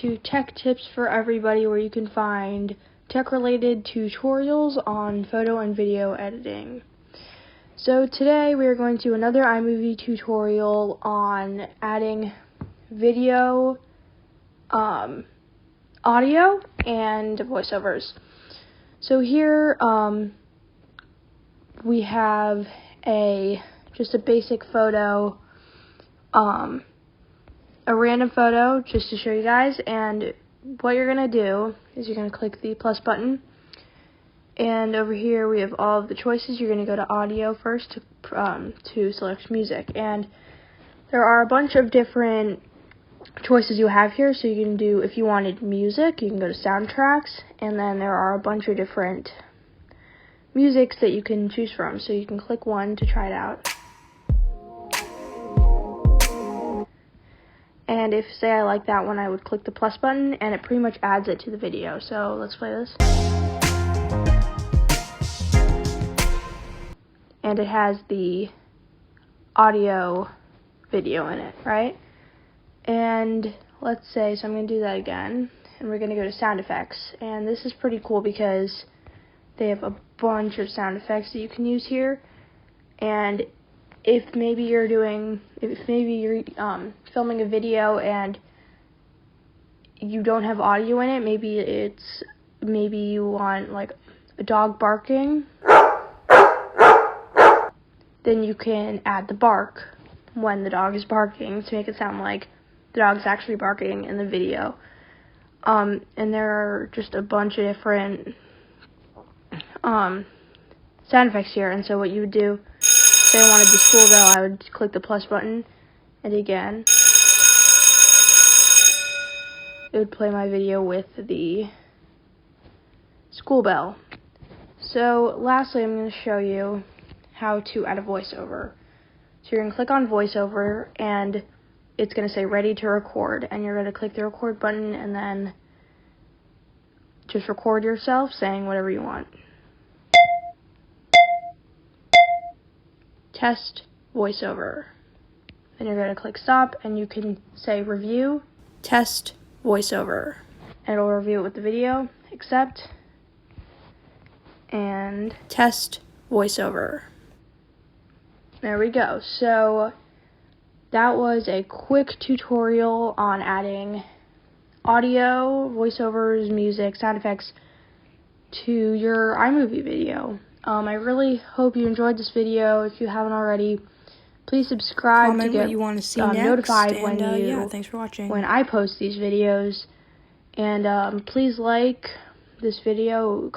to Tech Tips for Everybody, where you can find tech-related tutorials on photo and video editing. So today we are going to do another iMovie tutorial on adding video, audio, and voiceovers. So here we have just a basic photo, a random photo just to show you guys, and what you're going to do is you're going to click the plus button, and over here we have all of the choices. You're going to go to audio first to select music, and there are a bunch of different choices you have here. So you can do, if you wanted music, you can go to soundtracks, and then there are a bunch of different musics that you can choose from, so you can click one to try it out. And if, say, I like that one, I would click the plus button, and it pretty much adds it to the video. So let's play this. And it has the audio video in it, right? And let's say, so I'm going to do that again, and we're going to go to sound effects. And this is pretty cool because they have a bunch of sound effects that you can use here. And if maybe you're filming a video and you don't have audio in it, maybe you want like a dog barking, then you can add the bark when the dog is barking to make it sound like the dog's actually barking in the video. And there are just a bunch of different sound effects here. And so what you would do, say I wanted the school bell, I would click the plus button, and again it would play my video with the school bell. So lastly, I'm going to show you how to add a voiceover. So you're going to click on voiceover, and it's going to say ready to record, and you're going to click the record button and then just record yourself saying whatever you want. Test voiceover. Then you're going to click stop, and you can say review, test voiceover. And it'll review it with the video, accept, and test voiceover. There we go. So that was a quick tutorial on adding audio, voiceovers, music, sound effects to your iMovie video. I really hope you enjoyed this video. If you haven't already, please subscribe to get what you want to see notified next, when thanks for watching. when I post these videos. And please like this video.